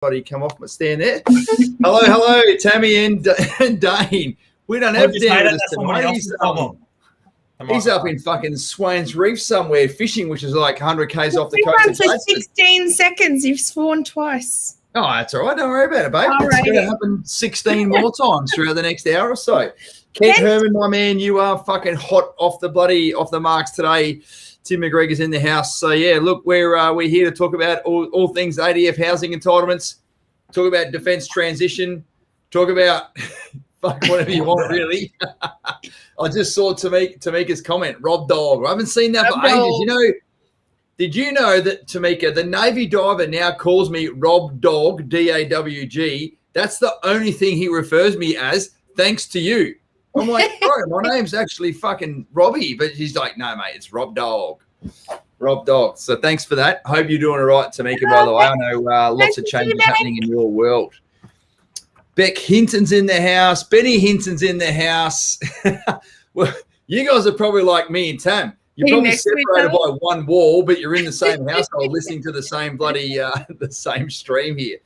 Buddy, come off my stand there. hello, Tammy and Dane. We don't have Dan with us tonight. He's up in fucking Swains Reef somewhere fishing, which is like 100 k's off the coast. For 16 seconds, you've sworn twice. Oh, that's all right. Don't worry about it, babe. It's going to happen 16 more times throughout the next hour or so. Kent Herman, my man, you are fucking hot off the marks today. Tim McGregor's in the house. So, yeah, look, we're here to talk about all things ADF housing entitlements, talk about defence transition, talk about fuck whatever you want, really. I just saw Tamika's comment, Rob Dog. I haven't seen that for ages. Did you know that, Tamika, the Navy diver now calls me Rob Dog, D-A-W-G. That's the only thing he refers me as, thanks to you. I'm like, bro, my name's actually fucking Robbie. But he's like, no, mate, it's Rob Dog. Rob Dog. So thanks for that. Hope you're doing all right, Tamika, by the way. I know lots of changes happening in your world. Beck Hinton's in the house. Benny Hinton's in the house. Well, you guys are probably like me and Tam. You're probably separated by one wall, but you're in the same household listening to the same bloody the same stream here.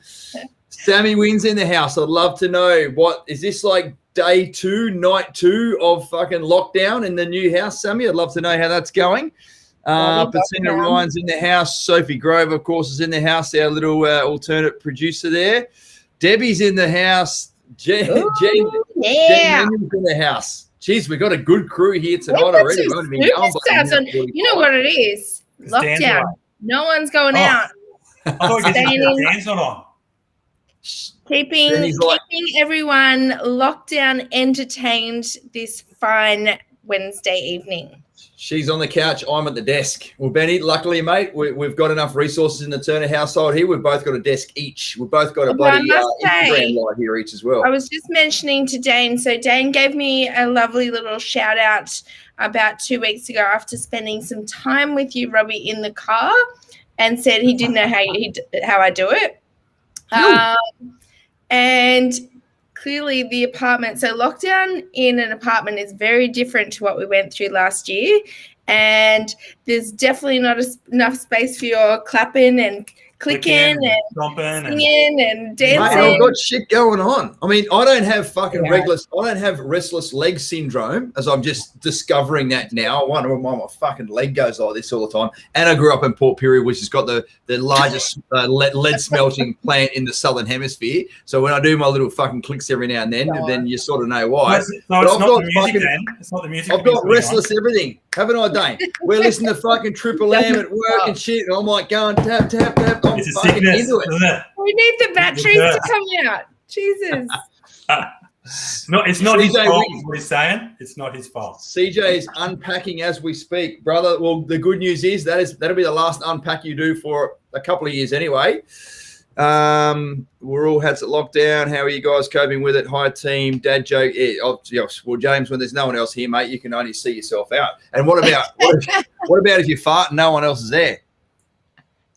Sammy Wynn's in the house. I'd love to know, what is this, like day 2, night 2 of fucking lockdown in the new house, Sammy? I'd love to know how that's going. Bettina Ryan's in the house. Sophie Grove, of course, is in the house, our little alternate producer there. Debbie's in the house. Jen's in the house. Jeez, we got a good crew here tonight already. You know what it is? Lockdown. No one's going out. Dan's not on. Keeping everyone lockdown entertained this fine Wednesday evening. She's on the couch. I'm at the desk. Well, Benny, luckily, mate, we've got enough resources in the Turner household here. We've both got a desk each. We've both got a bloody Instagram live here each as well. I was just mentioning to Dane. So Dane gave me a lovely little shout out about 2 weeks ago after spending some time with you, Robbie, in the car, and said he didn't know how I do it. And clearly the apartment, so lockdown in an apartment is very different to what we went through last year, and there's definitely not enough space for your clapping and clicking and singing and dancing. Mate, I've got shit going on. I mean, I don't have fucking restless leg syndrome, as I'm just discovering that now. I wonder why my fucking leg goes like this all the time. And I grew up in Port Pirie, which has got the largest lead smelting plant in the Southern Hemisphere. So when I do my little fucking clicks every now and then you sort of know why. It's not the music. I've got restless everything. Haven't I, Dane? We're listening to fucking Triple M at work and shit. And I'm like going tap, tap, tap. I'm it's fucking sickness, into it. Isn't it? We need the batteries to come out. Jesus. It's not his fault, is what he's saying. It's not his fault. CJ is unpacking as we speak, brother. Well, the good news is that'll be the last unpack you do for a couple of years anyway. We're all hats at lockdown. How are you guys coping with it? Hi, team. Dad joke. Well, James, when there's no one else here, mate, you can only see yourself out. And what about if you fart and no one else is there?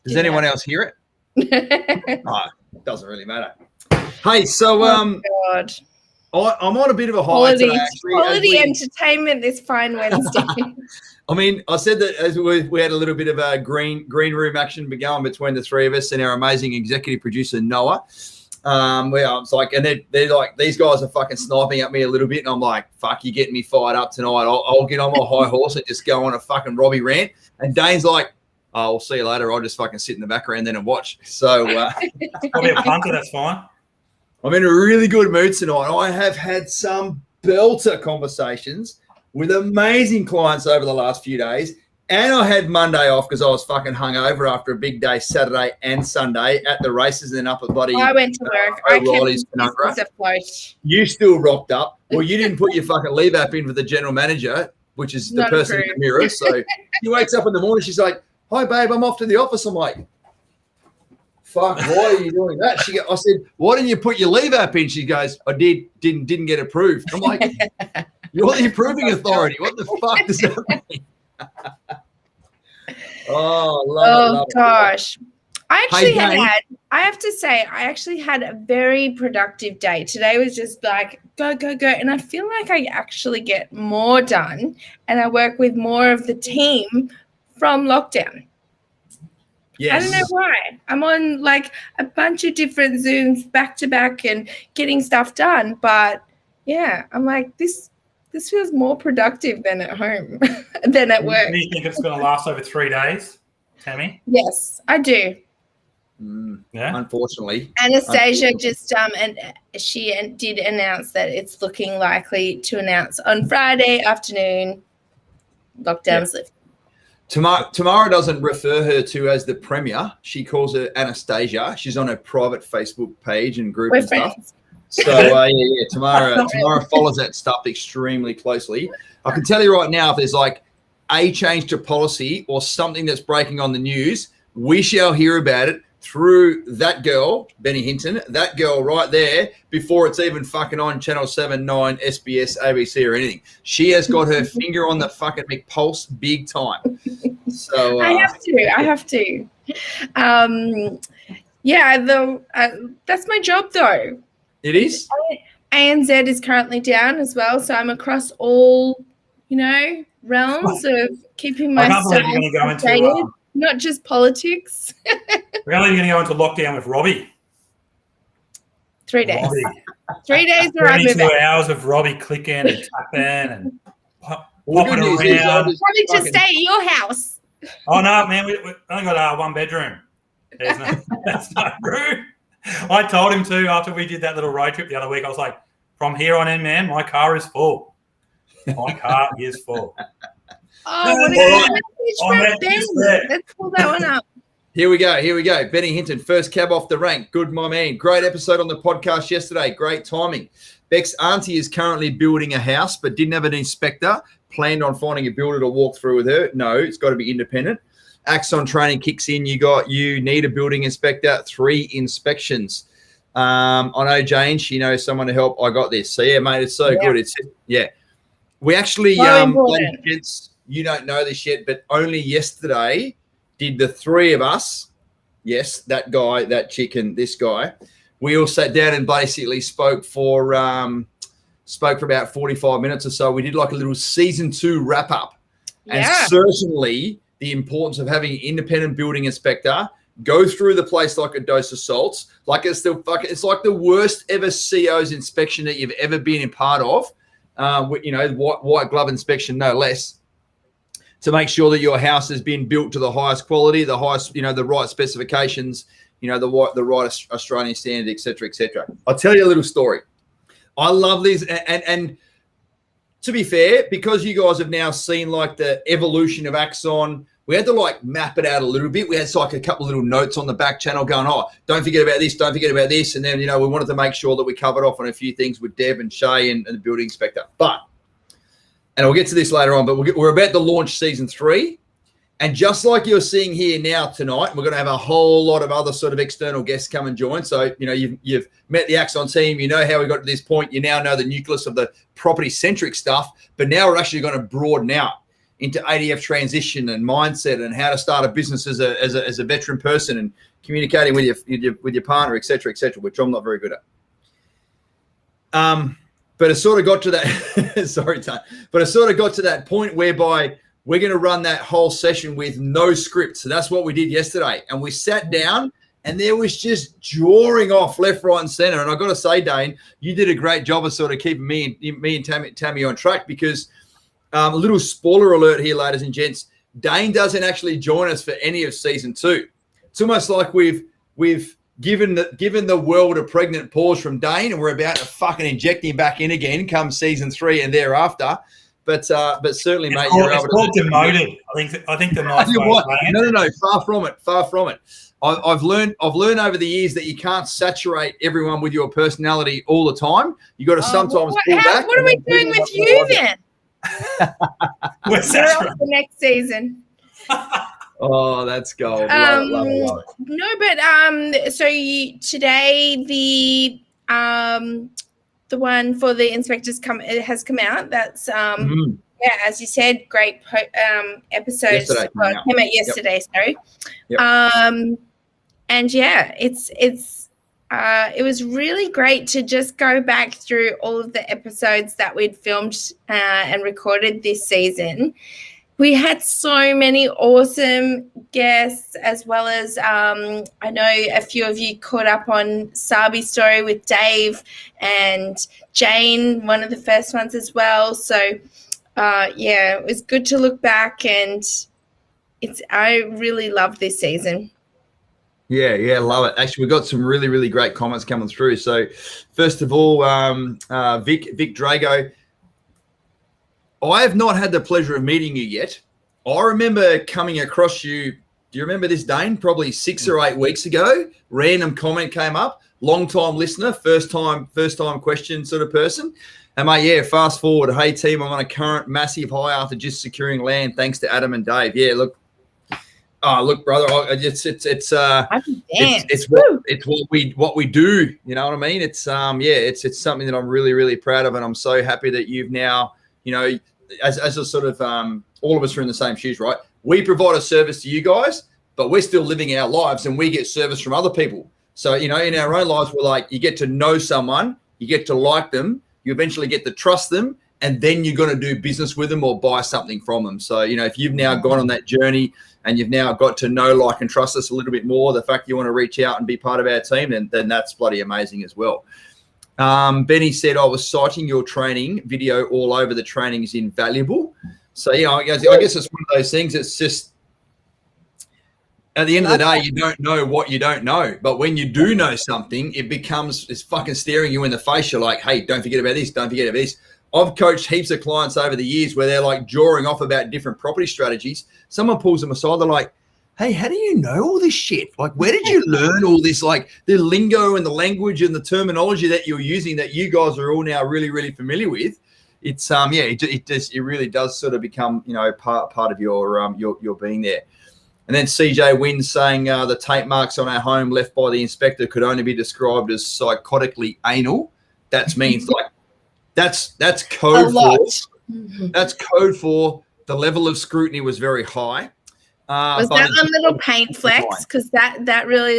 Does anyone else hear it? It doesn't really matter. Hey, so I'm on a bit of a high today. Actually, quality entertainment this fine Wednesday. I mean, I said that as we had a little bit of a green room action going between the three of us and our amazing executive producer Noah. Where I was like, and they're like, these guys are fucking sniping at me a little bit, and I'm like, fuck, you're getting me fired up tonight. I'll get on my high horse and just go on a fucking Robbie rant. And Dane's like, oh, we'll see you later. I'll just fucking sit in the background then and watch. So probably a punter, that's fine. I'm in a really good mood tonight. I have had some belter conversations with amazing clients over the last few days. And I had Monday off because I was fucking hungover after a big day Saturday and Sunday at the races and then up at bloody I went to work. O'Reilly's Penumbra. You still rocked up. Well, you didn't put your fucking leave app in for the general manager, which is the person in the mirror. So she wakes up in the morning. She's like, hi, babe, I'm off to the office. I'm like, fuck, why are you doing that? I said, why didn't you put your leave app in? She goes, I didn't get approved. I'm like, you're the approving authority. What the fuck does that mean? Love it. Gosh. I have to say, I actually had a very productive day. Today was just like, go, go, go. And I feel like I actually get more done and I work with more of the team from lockdown. Yes. I don't know why. I'm on like a bunch of different Zooms back to back and getting stuff done. But yeah, I'm like, this feels more productive than at home, than at work. Do you think it's going to last over 3 days, Tammy? Yes, I do. Yeah. Unfortunately. Anastasia just and she did announce that it's looking likely to announce on Friday afternoon. Lockdown's lifted. Tamara doesn't refer her to as the Premier. She calls her Anastasia. She's on her private Facebook page and group and stuff. So Tamara follows that stuff extremely closely. I can tell you right now, if there's like a change to policy or something that's breaking on the news, we shall hear about it through that girl, Benny Hinton, that girl right there, before it's even fucking on Channel 7, 9, SBS, ABC or anything. She has got her finger on the fucking McPulse big time. So I have to. That's my job though. It is? ANZ is currently down as well, so I'm across all, realms of keeping myself updated, not just politics. Really, you're going to go into lockdown with Robbie? 3 days. 3 days where I move 32 hours of Robbie clicking and tapping and popping around. Probably to stay at your house. Oh, no, man, we only got 1 bedroom. That's no room. I told him to after we did that little road trip the other week. I was like, from here on in, man, my car is full. My car is full. Oh, what a message from Ben. Let's pull that one up. Here we go. Benny Hinton, first cab off the rank. Good, my man. Great episode on the podcast yesterday. Great timing. Beck's auntie is currently building a house, but didn't have an inspector. Planned on finding a builder to walk through with her. No, it's got to be independent. Axon training kicks in. You need a building inspector. 3 inspections. I know Jane. She knows someone to help. I got this. So yeah, mate, it's so good. We actually, gents, you don't know this yet, but only yesterday did the 3 of us. Yes, that guy, that chick, and this guy. We all sat down and basically spoke for about 45 minutes or so. We did like a little season 2 wrap up, and certainly the importance of having an independent building inspector go through the place like a dose of salts. Like it's like the worst ever CO's inspection that you've ever been a part of. White glove inspection, no less, to make sure that your house has been built to the highest quality, the highest, the right specifications, the right Australian standard, et cetera, et cetera. I'll tell you a little story. I love these, and to be fair, because you guys have now seen like the evolution of Axon, we had to like map it out a little bit. We had like a couple of little notes on the back channel going, don't forget about this, don't forget about this. And then, we wanted to make sure that we covered off on a few things with Deb and Shay and the building inspector. And I'll get to this later on, but we're about to launch season 3. And just like you're seeing here now tonight, we're going to have a whole lot of other sort of external guests come and join. So, you've met the Axon team. You know how we got to this point. You now know the nucleus of the property-centric stuff. But now we're actually going to broaden out into ADF transition and mindset and how to start a business as a veteran person and communicating with your partner, et cetera, which I'm not very good at. But it sort of got to that. Sorry, Tom. But it sort of got to that point whereby we're going to run that whole session with no script. So that's what we did yesterday. And we sat down and there was just drawing off left, right, and center. And I got to say, Dane, you did a great job of sort of keeping me and Tammy on track, because a little spoiler alert here, ladies and gents, Dane doesn't actually join us for any of season 2. It's almost like we've given the world a pregnant pause from Dane, and we're about to fucking inject him back in again come season 3 and thereafter. But certainly, mate, you're able to. It's called demoted. I think the nice way. No. Far from it. I've learned over the years that you can't saturate everyone with your personality all the time. You got to sometimes pull back. What are we doing with you then? We're off the next season. Oh, that's gold. Love it. No, but so today the one for the inspectors has come out. That's as you said, great episode. Came out yesterday. Yep. Sorry. Yep. And it was really great to just go back through all of the episodes that we'd filmed and recorded this season, We had so many awesome guests, as well as I know a few of you caught up on Sabi's story with Dave and Jane, one of the first ones as well. So, it was good to look back, and I really loved this season. Yeah, love it. Actually, we've got some really, really great comments coming through. So, first of all, Vic Drago, I have not had the pleasure of meeting you yet. I remember coming across you. Do you remember this, Dane? Probably 6 or 8 weeks ago. Random comment came up. Long-time listener, first time question sort of person. And mate, fast forward. Hey team, I'm on a current massive high after just securing land thanks to Adam and Dave. Yeah, look, brother, it's what we do. You know what I mean? It's it's something that I'm really, really proud of, and I'm so happy that you've now, as a sort of all of us are in the same shoes, right? We provide a service to you guys, but we're still living our lives, and we get service from other people. So in our own lives, we're like, you get to know someone, you get to like them, you eventually get to trust them, and then you're going to do business with them or buy something from them. So if you've now gone on that journey and you've now got to know, like, and trust us a little bit more, the fact you want to reach out and be part of our team, then that's bloody amazing as well. Benny said, I was citing your training video all over. The training is invaluable. So, I guess it's one of those things. It's just, at the end of the day, you don't know what you don't know. But when you do know something, it's fucking staring you in the face. You're like, hey, don't forget about this. Don't forget about this. I've coached heaps of clients over the years where they're like drawing off about different property strategies. Someone pulls them aside. They're like, hey, how do you know all this shit? Like, where did you learn all this, like the lingo and the language and the terminology that you're using that you guys are all now really, really familiar with? It's it really does sort of become part of your being there. And then CJ Wynn saying the tape marks on our home left by the inspector could only be described as psychotically anal. That means like that's code for that's code for the level of scrutiny was very high. Was that on little paint flecks? Because that really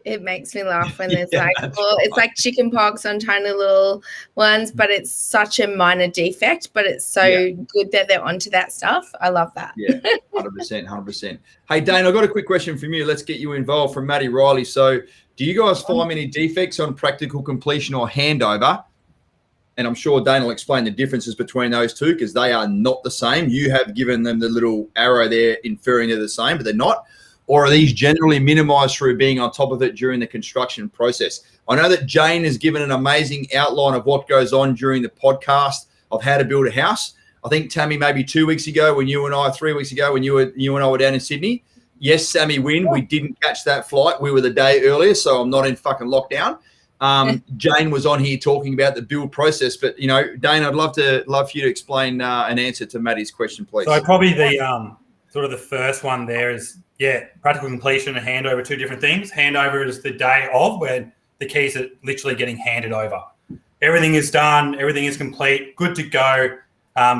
it makes me laugh when there's it's like chicken pox on tiny little ones, but it's such a minor defect, but it's so good that they're onto that stuff. I love that. Yeah, 100%. Hey, Dane, I've got a quick question from you. Let's get you involved from Matty Riley. So do you guys find any defects on practical completion or handover? And I'm sure Dane will explain the differences between those two because they are not the same. You have given them the little arrow there inferring they're the same, but they're not. Or are these generally minimized through being on top of it during the construction process? I know that Jane has given an amazing outline of what goes on during the podcast of how to build a house. I think, Tammy, maybe 2 weeks ago when you and I, 3 weeks ago when you and I were down in Sydney. Yes, Sammy Wynn, we didn't catch that flight. We were the day earlier, so I'm not in fucking lockdown. Jane was on here talking about the build process, but Dane, I'd love for you to explain an answer to Matty's question, please. So probably the sort of the first one there is practical completion and handover, two different things. Handover is the day of where the keys are literally getting handed over. Everything is done, everything is complete, good to go.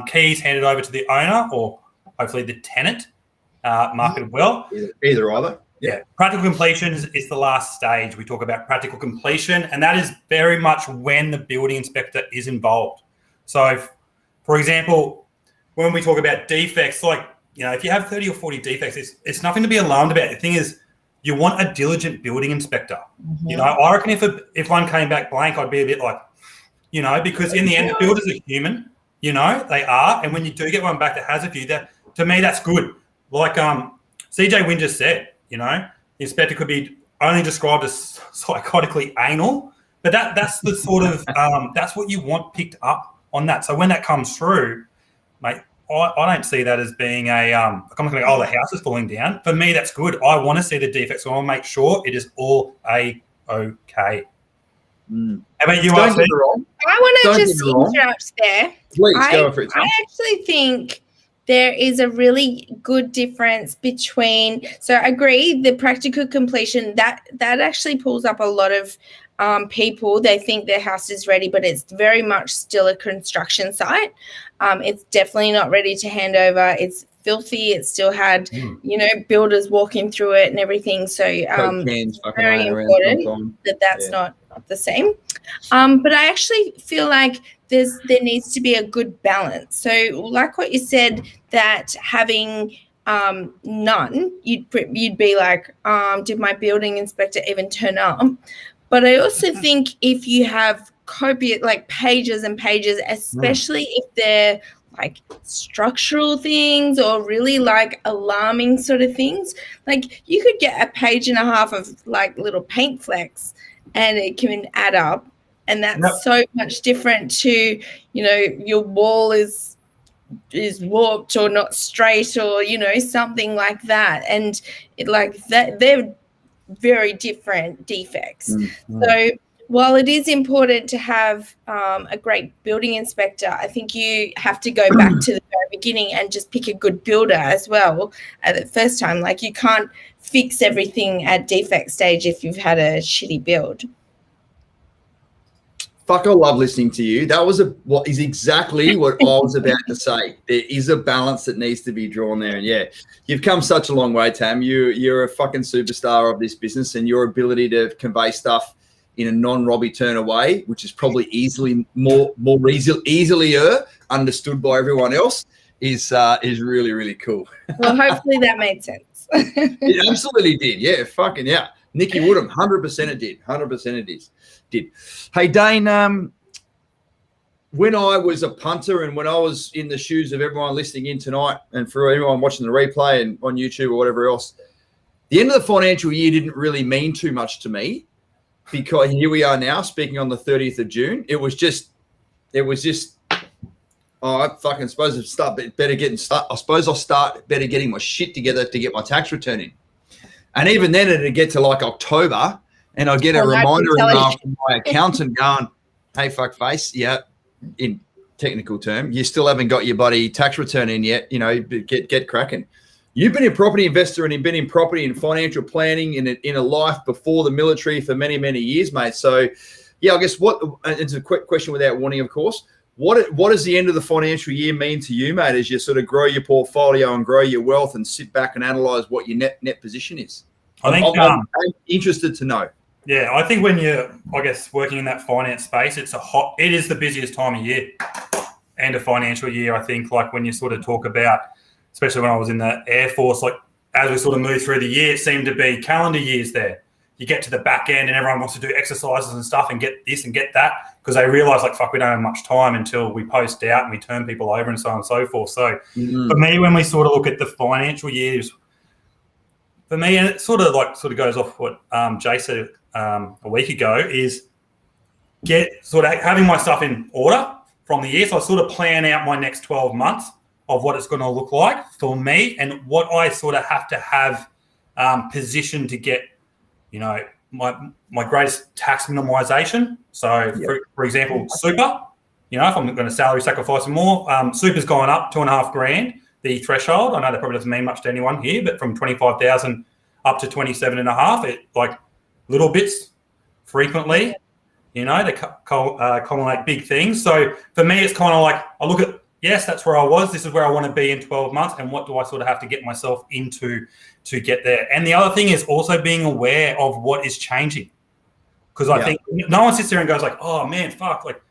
Keys handed over to the owner or hopefully the tenant, marketed well. Either. Yeah, practical completion is the last stage. We talk about practical completion, and that is very much when the building inspector is involved. So, for example, when we talk about defects, if you have 30 or 40 defects, it's nothing to be alarmed about. The thing is, you want a diligent building inspector. Mm-hmm. I reckon if one came back blank, I'd be a bit like, because in the end, the builders are human. They are, and when you do get one back that has a few, that to me that's good. Like CJ Wynn just said. The inspector could be only described as psychotically anal, but that's the sort of that's what you want picked up on that. So when that comes through, mate, I don't see that as being a I'm not going to go, the house is falling down. For me, that's good. I want to see the defects, so I want to make sure it is all A-OK. How about you? I want to just interrupt there. Please go for it. I actually think there is a really good difference between, so I agree, the practical completion, that actually pulls up a lot of people. They think their house is ready, but it's very much still a construction site. It's definitely not ready to hand over. It's filthy. It still had, builders walking through it and everything. So very important that's not the same. But I actually feel like there needs to be a good balance. So like what you said, that having none, you'd be like, did my building inspector even turn up? But I also think if you have copious, like pages and pages, especially if they're like structural things or really like alarming sort of things, like you could get a page and a half of like little paint flecks and it can add up. And that's so much different to, your wall is warped or not straight or, something like that. And they're very different defects. So while it is important to have a great building inspector, I think you have to go back to the very beginning and just pick a good builder as well at the first time. Like you can't fix everything at defect stage if you've had a shitty build. Fuck, I love listening to you. That was what is exactly what I was about to say. There is a balance that needs to be drawn there. And yeah, you've come such a long way, Tam. You're a fucking superstar of this business, and your ability to convey stuff in a non-Robbie Turner way, which is probably easily understood by everyone else, is really, really cool. Well, hopefully that made sense. It absolutely did. Yeah, fucking yeah. Nikki Woodham, 100% it did. 100% it did. Hey, Dane, when I was a punter and when I was in the shoes of everyone listening in tonight and for everyone watching the replay and on YouTube or whatever else, the end of the financial year didn't really mean too much to me because here we are now speaking on the 30th of June. It was just, I fucking suppose I'll start better getting my shit together to get my tax return in. And even then it'd get to like October and I'd get a reminder email from my accountant going, hey, fuckface, yeah, in technical term, you still haven't got your bloody tax return in yet, get cracking. You've been a property investor and you've been in property and financial planning in a life before the military for many, many years, mate. So, yeah, I guess it's a quick question without warning, of course. What does the end of the financial year mean to you, mate, as you sort of grow your portfolio and grow your wealth and sit back and analyse what your net position is? I'm interested to know. Yeah, I think when you're, working in that finance space, it is the busiest time of year, end of financial year. I think like when you sort of talk about, especially when I was in the Air Force, like as we sort of moved through the year, it seemed to be calendar years there. You get to the back end and everyone wants to do exercises and stuff and get this and get that because they realise like, fuck, we don't have much time until we post out and we turn people over and so on and so forth. So for me, when we sort of look at the financial years, for me, and it sort of goes off what Jay said a week ago, is having my stuff in order from the year. So I sort of plan out my next 12 months of what it's going to look like for me and what I sort of have to have positioned to get, my greatest tax minimization. So, for example, super, if I'm going to salary sacrifice more, super's gone up $2,500, the threshold. I know that probably doesn't mean much to anyone here, but from 25,000 up to 27.5, it like little bits frequently, they culminate big things. So for me, it's kind of like I look at, yes, that's where I was. This is where I want to be in 12 months. And what do I sort of have to get myself into to get there? And the other thing is also being aware of what is changing. Because I think no one sits there and goes like, oh, man, fuck. Like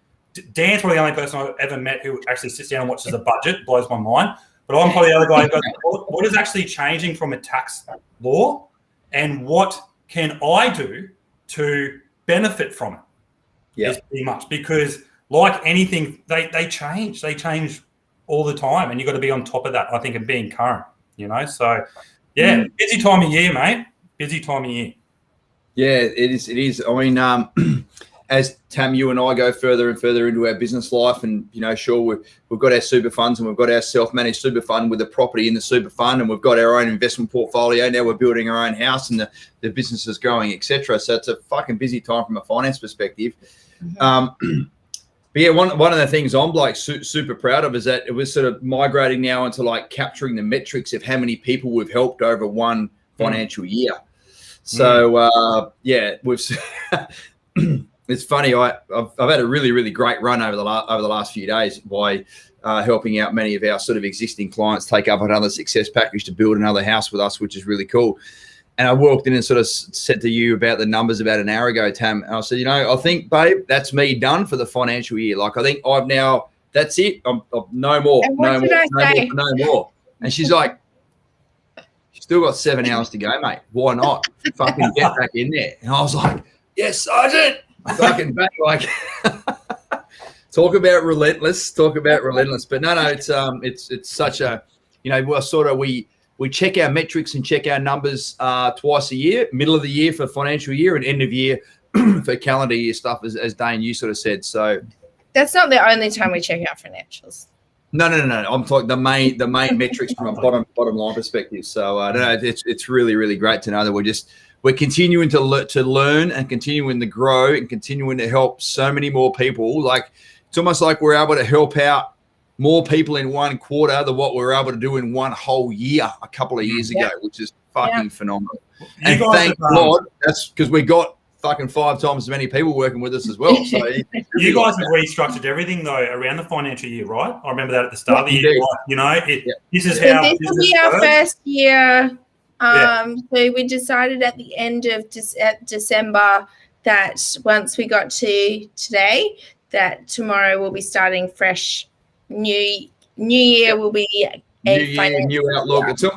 Dan's probably the only person I've ever met who actually sits down and watches a budget. Blows my mind. But I'm probably the other guy who goes, what is actually changing from a tax law and what can I do to benefit from it? Yeah. Is pretty much because like anything, they change. They change all the time, and you've got to be on top of that, I think, and being current, So, yeah, busy time of year, mate. Busy time of year. Yeah, it is. It is. I mean, as Tam, you and I go further and further into our business life and, sure, we've got our super funds and we've got our self-managed super fund with a property in the super fund and we've got our own investment portfolio. Now we're building our own house and the business is growing, etc. So it's a fucking busy time from a finance perspective. Mm-hmm. But yeah, one of the things I'm like super proud of is that it was sort of migrating now into like capturing the metrics of how many people we've helped over one financial year. So we've it's funny. I've had a really, really great run over the last few days by helping out many of our sort of existing clients take up another success package to build another house with us, which is really cool. And I walked in and sort of said to you about the numbers about an hour ago, Tam. And I said, I think, babe, that's me done for the financial year. Like, I think I've now, that's it. I'm no more, no more. And she's like, you still got 7 hours to go, mate. Why not? Fucking get back in there. And I was like, yes, Sergeant. Fucking back, like, talk about relentless. But no, it's such a, we're sort of, we check our metrics and check our numbers twice a year, middle of the year for financial year and end of year for calendar year stuff, as Dane, you sort of said. So that's not the only time we check our financials. No. I'm talking the main metrics from a bottom line perspective. So it's really, really great to know that we're continuing to learn and continuing to grow and continuing to help so many more people. Like, it's almost like we're able to help out more people in one quarter than what we were able to do in one whole year a couple of years ago, which is fucking phenomenal. And thank God, that's because we got fucking 5 times as many people working with us as well. So you guys have restructured everything though around the financial year, right? I remember that at the start of the year. This is how this will be our first year. So we decided at the end of December that once we got to today, that tomorrow we'll be starting fresh. New year will be new outlook. So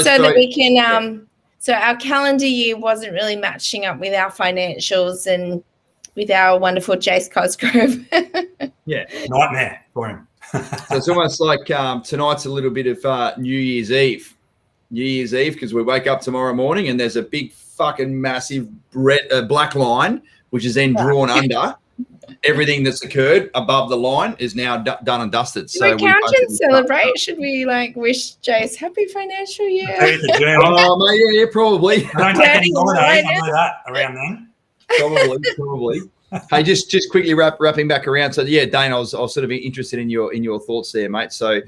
that we can so our calendar year wasn't really matching up with our financials and with our wonderful Jace Cosgrove. Nightmare for him. So it's almost like tonight's a little bit of New Year's Eve because we wake up tomorrow morning and there's a big fucking massive black line which is then drawn under. Everything that's occurred above the line is now done and dusted. So we count and celebrate. Should we like wish Jace happy financial year? Yeah, probably. I don't take any holidays. I know that around then. Probably. Hey, just quickly wrapping back around. So yeah, Dane, I was sort of interested in your thoughts there, mate. So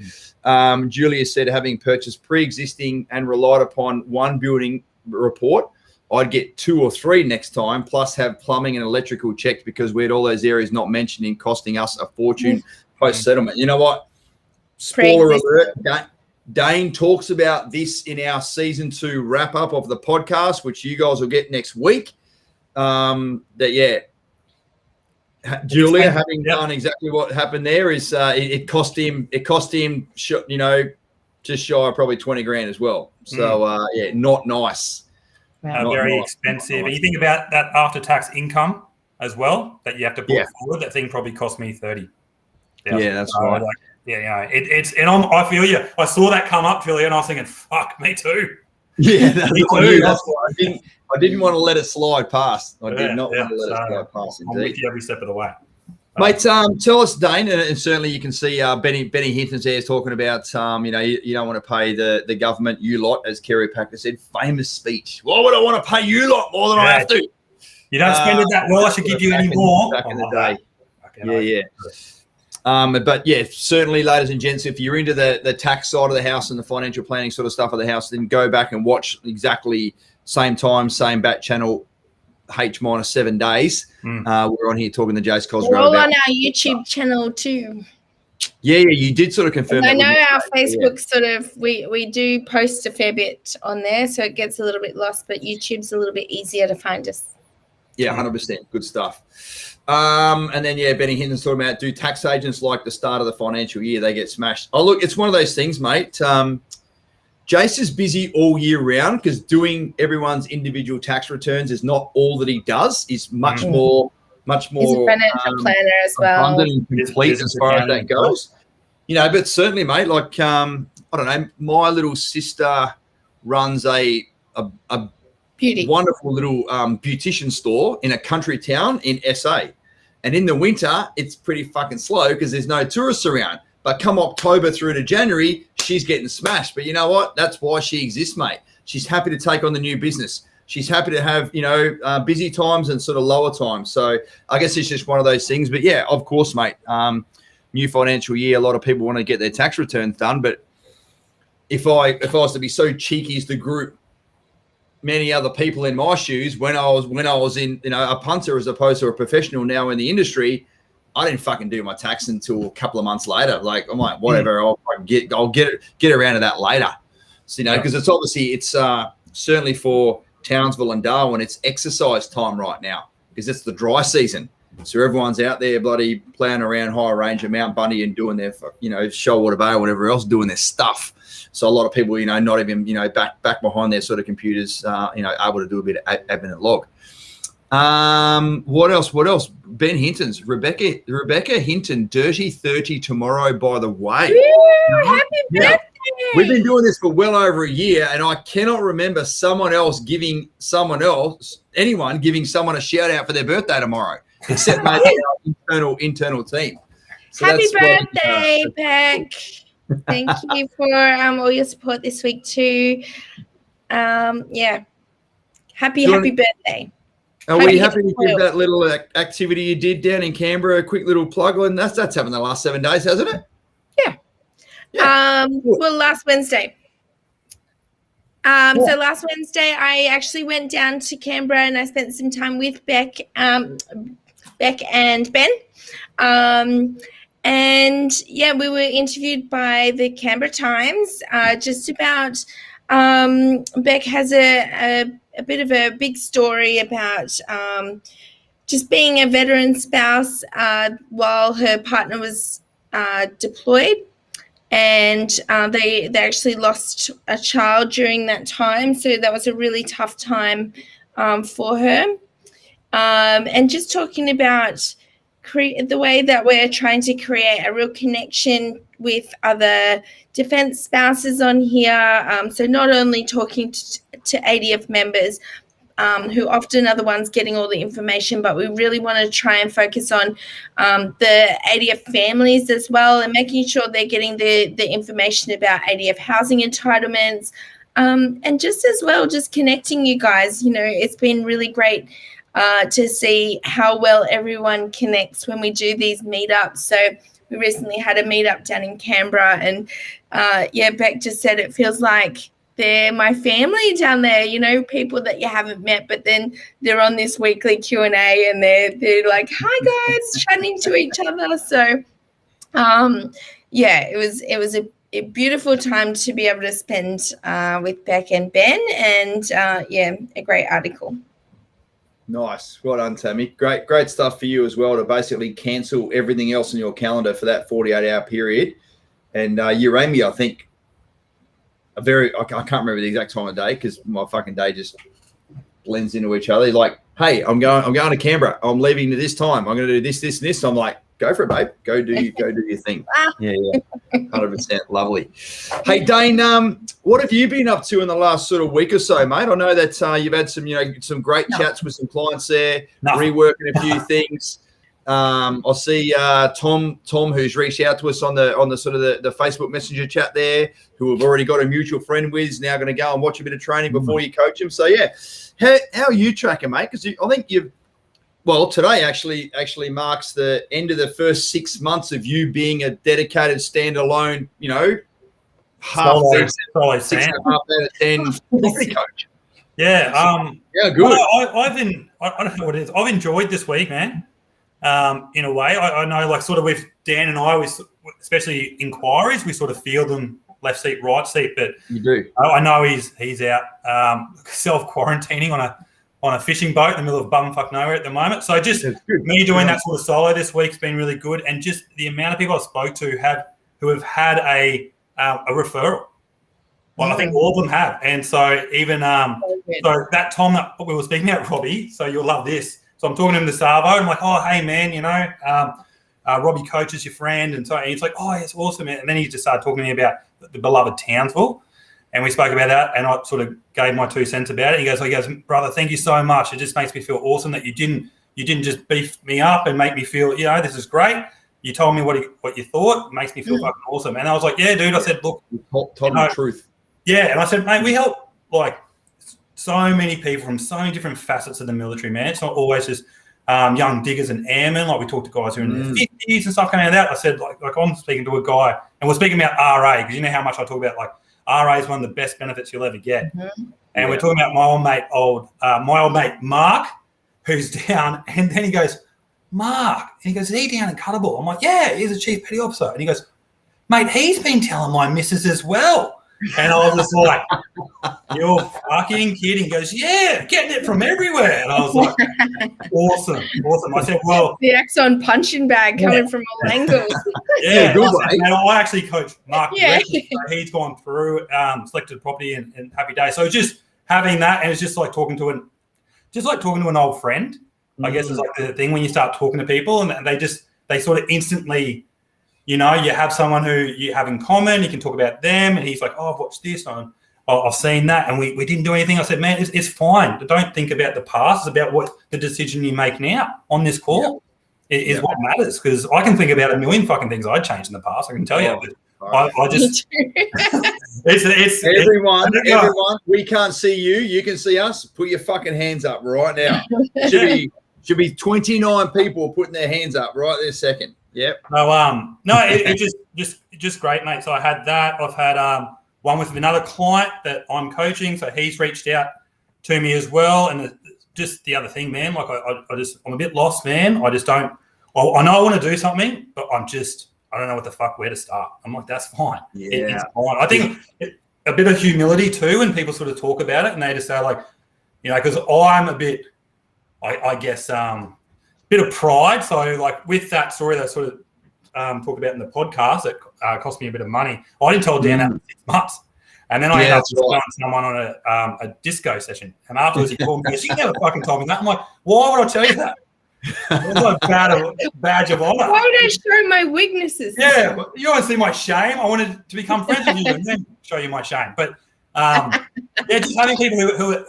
Julia said, having purchased pre-existing and relied upon one building report, I'd get 2 or 3 next time, plus have plumbing and electrical checked because we had all those areas not mentioned in costing us a fortune post-settlement. You know what? Spoiler alert, Dane talks about this in our season 2 wrap-up of the podcast, which you guys will get next week. Julia, having done exactly what happened there, is it cost him, just shy of probably 20 grand as well. So, not nice. Very expensive. And you think about that after-tax income as well that you have to put forward. That thing probably cost me 30. Yeah, that's right. I feel you. I saw that come up, Julia, and I was thinking, "Fuck, me too." Yeah, that's why I didn't want to let it slide past. I did not want to let it slide past. Indeed, I'm with you every step of the way. Mate, tell us, Dane, and certainly you can see Benny Hinton's there is talking about, you don't want to pay the government you lot, as Kerry Packer said, famous speech. Why would I want to pay you lot more than I have to? You don't spend it that well, I should give you any more. Back in the day. But yeah, certainly, ladies and gents, if you're into the tax side of the house and the financial planning sort of stuff of the house, then go back and watch exactly same time, same bat channel, H-7 days. We're on here talking to Jace Cosgrove. We're all on our YouTube channel too. Yeah, you did sort of confirm. And I know our Facebook sort of we do post a fair bit on there, so it gets a little bit lost, but YouTube's a little bit easier to find us. Yeah, 100%. Good stuff. And then Benny Hinton's talking about, do tax agents like the start of the financial year they get smashed? Oh, look, it's one of those things, mate. Jace is busy all year round because doing everyone's individual tax returns is not all that he does. He's much more. He's a financial planner as well. And complete as far as that goes. But certainly, mate, like, I don't know, my little sister runs a wonderful little beautician store in a country town in SA. And in the winter, it's pretty fucking slow because there's no tourists around. But come October through to January, she's getting smashed. But you know what? That's why she exists, mate. She's happy to take on the new business. She's happy to have, busy times and sort of lower times. So I guess it's just one of those things. But yeah, of course, mate. New financial year, a lot of people want to get their tax returns done. But if I was to be so cheeky as to group many other people in my shoes when I was in a punter as opposed to a professional now in the industry, I didn't fucking do my tax until a couple of months later. Like, I'm like, whatever, I'll get around to that later. So, because it's obviously, it's certainly for Townsville and Darwin, it's exercise time right now because it's the dry season. So everyone's out there bloody playing around high range at Mount Bundy and doing their, Shoalwater Bay or whatever else, doing their stuff. So a lot of people, not even, back behind their sort of computers, able to do a bit of admin at log. What else? Ben Hinton's Rebecca Hinton, Dirty 30 tomorrow, by the way. Woo, happy birthday. We've been doing this for well over a year, and I cannot remember giving someone a shout out for their birthday tomorrow, except maybe our internal team. So happy birthday, Beck. Thank you for all your support this week too. Happy birthday. Are we happy to give that little activity you did down in Canberra a quick little plug? And that's happened the last 7 days, hasn't it? Yeah. Well, last Wednesday. So last Wednesday, I actually went down to Canberra and I spent some time with Beck and Ben. And we were interviewed by the Canberra Times just about Beck has a bit of a big story about just being a veteran spouse while her partner was deployed. And they actually lost a child during that time. So that was a really tough time for her. And just talking about the way that we're trying to create a real connection with other defence spouses on here. So not only talking to ADF members who often are the ones getting all the information, but we really want to try and focus on the ADF families as well and making sure they're getting the information about ADF housing entitlements and just as well, just connecting you guys. It's been really great to see how well everyone connects when we do these meetups. So we recently had a meetup down in Canberra and Beck just said it feels like they're my family down there, people that you haven't met, but then they're on this weekly Q&A and they're like, hi guys, chatting to each other. So it was a beautiful time to be able to spend with Beck and Ben and a great article. Nice. Well done, Tammy. Great stuff for you as well to basically cancel everything else in your calendar for that 48-hour period. And you rang me, I think, I can't remember the exact time of day because my fucking day just blends into each other. He's like, hey, I'm going to Canberra. I'm leaving at this time. I'm going to do this, this, and this. I'm like, go for it, babe. Go do your thing. Yeah. 100%. Lovely. Hey, Dane, what have you been up to in the last sort of week or so, mate? I know that you've had some great chats with some clients there, reworking a few things. I see Tom, who's reached out to us on the sort of the Facebook Messenger chat there, who we've already got a mutual friend with, is now going to go and watch a bit of training before you coach him. So yeah, how are you tracking, mate? Because I think today actually marks the end of the first 6 months of you being a dedicated standalone, half 6.5 out of 10 property coach. Yeah. Good. Well, I don't know what it is. I've enjoyed this week, man. In a way, I know, like, sort of with Dan and I, especially inquiries, we sort of field them left seat, right seat. But you do. I know he's out self-quarantining on a fishing boat in the middle of bumfuck nowhere at the moment. So just me doing that sort of solo this week's been really good, and just the amount of people I spoke to who have had a referral. Well, I think all of them have, and so even so that time that we were speaking about Robbie, so you'll love this. So I'm talking to him this Savo. I'm like, oh, hey, man, Robbie coaches your friend. And so he's like, oh, it's awesome. And then he just started talking to me about the beloved Townsville. And we spoke about that. And I sort of gave my 2 cents about it. He goes, brother, thank you so much. It just makes me feel awesome that you didn't just beef me up and make me feel, this is great. You told me what you thought. It makes me feel fucking awesome. And I was like, yeah, dude. I said, look. Told the truth. Yeah. And I said, mate, we help, like, so many people from so many different facets of the military, man. It's not always just young diggers and airmen. Like, we talk to guys who are in their 50s and stuff coming out of that. I said, like I'm speaking to a guy, and we're speaking about RA, because you know how much I talk about, like, RA is one of the best benefits you'll ever get. And we're talking about my old mate Mark, who's down, and then he goes, Mark, and he goes, is he down in Cuttable? I'm like, yeah, he's a chief petty officer. And he goes, mate, he's been telling my missus as well. And I was just like, you're fucking kidding. He goes, yeah, getting it from everywhere. And I was like, awesome. I said, well. The Axon punching bag coming from all angles. Yeah, good way. And I actually coach Mark. Yeah. So he's gone through selected property and Happy Day. So just having that, and it's just like talking to an old friend. I guess is like the thing when you start talking to people, and they sort of instantly, you have someone who you have in common. You can talk about them, and he's like, "Oh, I've watched this, I've seen that," and we didn't do anything. I said, "Man, it's fine. Don't think about the past. It's about what the decision you make now on this call is what matters." Because I can think about a million fucking things I'd changed in the past. I can tell you. I just it's everyone. We can't see you. You can see us. Put your fucking hands up right now. Should be 29 people putting their hands up right this second. Yep. No, it's just great, mate. So I had that. I've had one with another client that I'm coaching. So he's reached out to me as well. And just the other thing, man, like I'm a bit lost, man. I just don't. I know I want to do something, but I don't know what the fuck where to start. I'm like, that's fine. Yeah. It's fine. I think a bit of humility too, when people sort of talk about it and they just say like, because I'm a bit. I guess bit of pride. So like with that story that I sort of talked about in the podcast, it cost me a bit of money. I didn't tell Dan that for 6 months. And then I ended up telling someone on a disco session. And afterwards he called me, she never fucking told me that. I'm like, why would I tell you that? It's like a badge of honor. Why would I show my weaknesses? Yeah, you want to see my shame? I wanted to become friends with you and then show you my shame. But just having people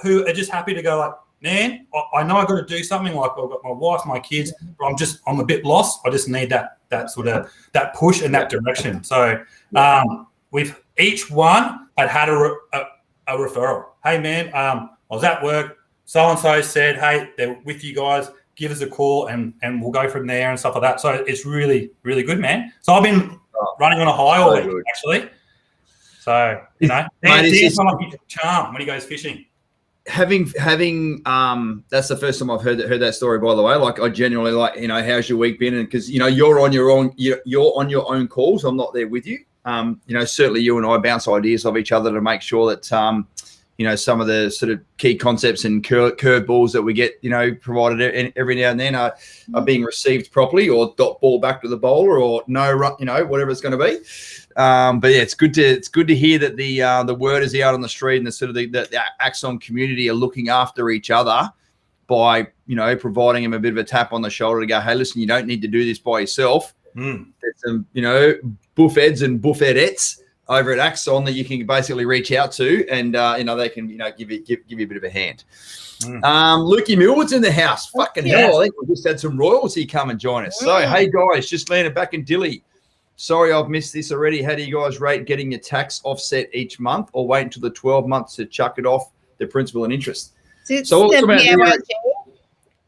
who are just happy to go like, man, I know I've got to do something. Like I've got my wife, my kids, but I'm a bit lost. I just need that sort of that push and that direction. So we've each one had a referral. Hey man, I was at work. So and so said, hey, they're with you guys. Give us a call and we'll go from there and stuff like that. So it's really, really good, man. So I've been running on a high all week, actually. So Dan's my lucky charm when he goes fishing. Having that's the first time I've heard that story, by the way. Like I genuinely like, how's your week been? And because you're on your own calls, I'm not there with you. Certainly you and I bounce ideas of each other to make sure that some of the sort of key concepts and curveballs that we get provided every now and then are being received properly, or dot ball back to the bowler, or whatever it's going to be. But yeah, it's good to hear that the word is out on the street, and the sort of the Axon community are looking after each other by providing them a bit of a tap on the shoulder to go, hey, listen, you don't need to do this by yourself. There's some buffheads and buffedettes over at Axon that you can basically reach out to, and they can give you a bit of a hand. Lukey Millwood's in the house. Fucking hell, I think we just had some royalty come and join us. So hey guys, just landed back in Dili. Sorry, I've missed this already. How do you guys rate getting your tax offset each month, or wait until the 12 months to chuck it off the principal and interest? So what's about PAYG?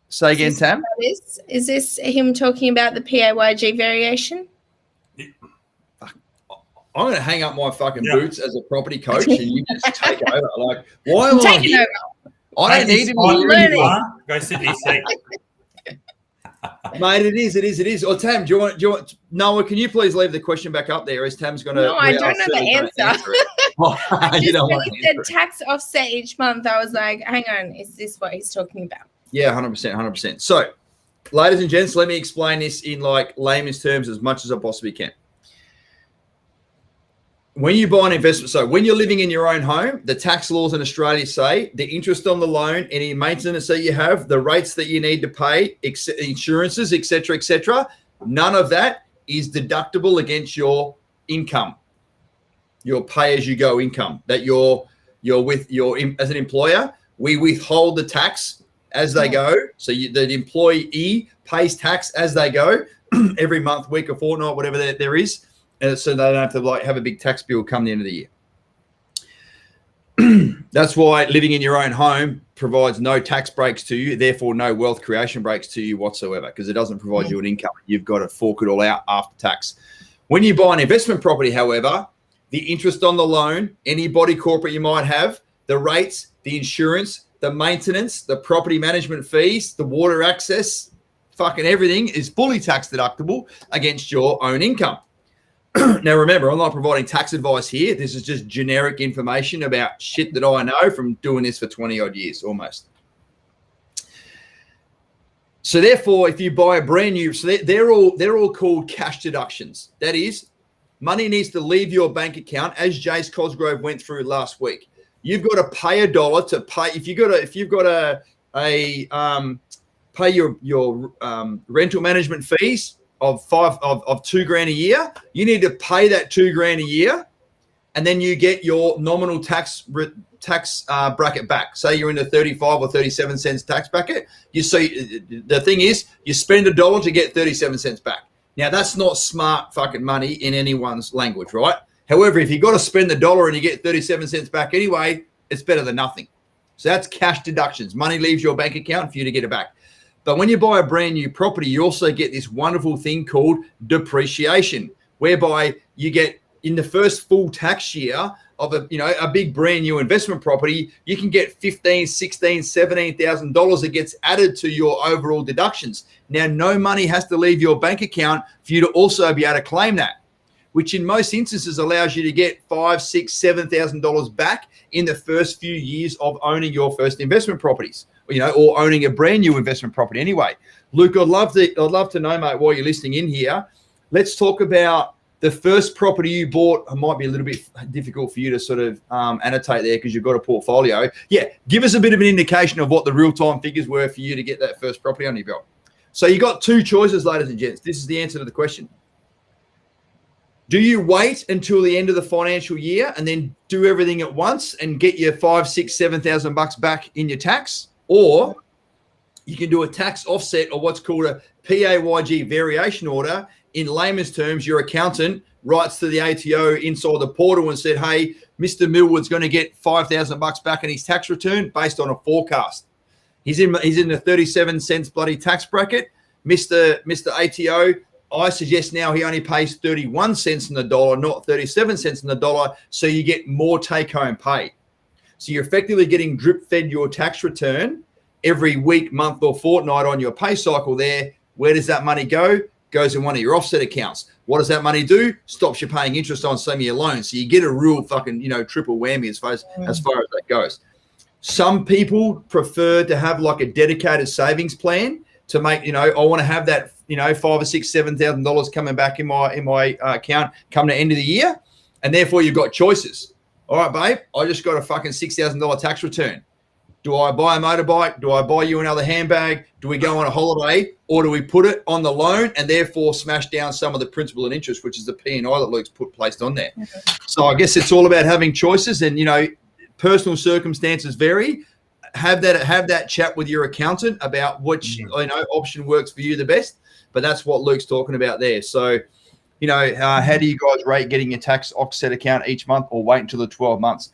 Say again, Tam. Is this him talking about the PAYG variation? I'm going to hang up my fucking boots as a property coach, and you just take over. Like, why am I here? I don't need to go sit in his seat. Mate, it is. Or Tam, do you want Noah, can you please leave the question back up there as Tam's going to... No, I don't know the answer. When he said tax offset each month, I was like, hang on, is this what he's talking about? Yeah, 100%. So, ladies and gents, let me explain this in like layman's terms as much as I possibly can. When you buy an investment, so when you're living in your own home, the tax laws in Australia say the interest on the loan, any maintenance that you have, the rates that you need to pay, insurances, etc., none of that is deductible against your income, your pay-as-you-go income that you're with as an employer. We withhold the tax as they go, so the employee pays tax as they go every month, week, or fortnight, whatever there is. And so they don't have to have a big tax bill come the end of the year. That's why living in your own home provides no tax breaks to you, therefore no wealth creation breaks to you whatsoever, because it doesn't provide you an income. You've got to fork it all out after tax. When you buy an investment property, however, the interest on the loan, any body corporate you might have, the rates, the insurance, the maintenance, the property management fees, the water access, fucking everything is fully tax deductible against your own income. Now, remember, I'm not providing tax advice here. This is just generic information about shit that I know from doing this for 20 odd years almost. So therefore, if you buy a brand new, so they're all called cash deductions. That is, money needs to leave your bank account, as Jace Cosgrove went through last week. You've got to pay $1 to pay. If you've got to pay your rental management fees of $2,000 a year, you need to pay that $2,000 a year, and then you get your nominal tax bracket back. Say you're in the 35 or 37 cents tax bracket. The thing is, you spend $1 to get 37 cents back. Now that's not smart fucking money in anyone's language, right? However, if you got to spend $1 and you get 37 cents back anyway, it's better than nothing. So that's cash deductions. Money leaves your bank account for you to get it back. But when you buy a brand new property, you also get this wonderful thing called depreciation, whereby you get in the first full tax year of a big brand new investment property, you can get $15,000, $16,000, $17,000 that gets added to your overall deductions. Now, no money has to leave your bank account for you to also be able to claim that, which in most instances allows you to get $5,000, $6,000, $7,000 back in the first few years of owning your first investment properties, or owning a brand new investment property anyway. Luke, I'd love to know, mate, while you're listening in here, let's talk about the first property you bought. It might be a little bit difficult for you to sort of annotate there because you've got a portfolio. Yeah, give us a bit of an indication of what the real-time figures were for you to get that first property on your belt. So you got two choices, ladies and gents. This is the answer to the question. Do you wait until the end of the financial year and then do everything at once and get your $5,000, $6,000, $7,000 back in your tax? Or you can do a tax offset or what's called a PAYG variation order. In layman's terms, your accountant writes to the ATO inside the portal and said, hey, Mr. Millwood's going to get $5,000 back in his tax return based on a forecast. He's in the 37 cents bloody tax bracket. Mr. ATO, I suggest now he only pays 31 cents on the dollar, not 37 cents on the dollar, so you get more take-home pay. So you're effectively getting drip-fed your tax return every week, month, or fortnight on your pay cycle there. Where does that money go? Goes in one of your offset accounts. What does that money do? Stops you paying interest on some of your loans. So you get a real fucking, triple whammy as far as that goes. Some people prefer to have like a dedicated savings plan to make, I want to have that, $5,000 or $6,000, $7,000 coming back in my account come the end of the year. And therefore you've got choices. All right, babe, I just got a fucking $6,000 tax return. Do I buy a motorbike? Do I buy you another handbag? Do we go on a holiday? Or do we put it on the loan and therefore smash down some of the principal and interest, which is the P&I that Luke's placed on there? So I guess it's all about having choices and, personal circumstances vary. Have that chat with your accountant about which, option works for you the best. But that's what Luke's talking about there. So, how do you guys rate getting your tax offset account each month or wait until the 12 months?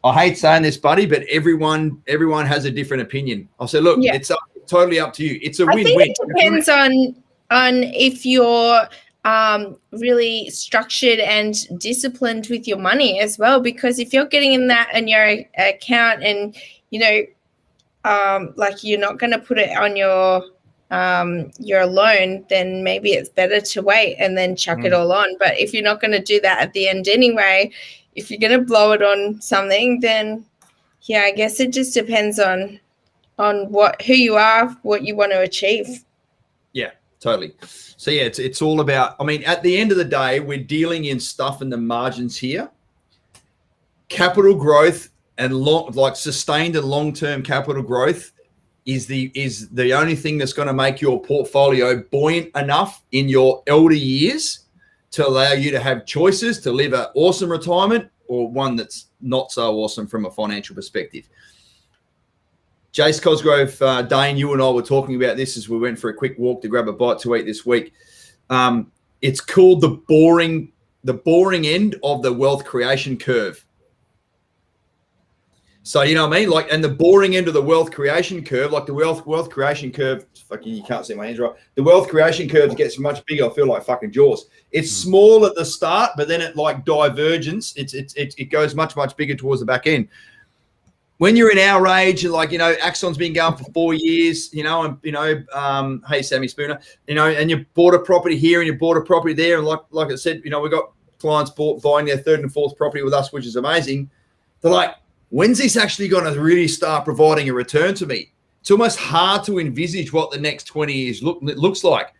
I hate saying this, buddy, but everyone has a different opinion. I'll say, look, It's totally up to you. It's a win-win. I think it depends on if you're really structured and disciplined with your money as well. Because if you're getting in that in your account and like you're not going to put it on your loan, then maybe it's better to wait and then chuck it all on. But if you're not going to do that at the end anyway, if you're going to blow it on something, then I guess it just depends on who you are, what you want to achieve. Yeah, totally. So it's all about, at the end of the day, we're dealing in stuff in the margins here. Capital growth and sustained and long-term capital growth is the only thing that's going to make your portfolio buoyant enough in your elder years to allow you to have choices to live an awesome retirement or one that's not so awesome from a financial perspective. Jace Cosgrove, Dane, you and I were talking about this as we went for a quick walk to grab a bite to eat this week. It's called the boring end of the wealth creation curve. So, you know what I mean? And the boring end of the wealth creation curve, like the wealth creation curve, fucking, you can't see my hands right. The wealth creation curve gets much bigger. I feel like fucking Jaws. It's small at the start, but then it divergence. It goes much, much bigger towards the back end. when you're in our age, like, Axon's been going for 4 years, and, hey, Sammy Spooner, and you bought a property here and you bought a property there. And like I said, we've got clients buying their third and fourth property with us, which is amazing. They're like, when's this actually going to really start providing a return to me? It's almost hard to envisage what the next 20 years looks like.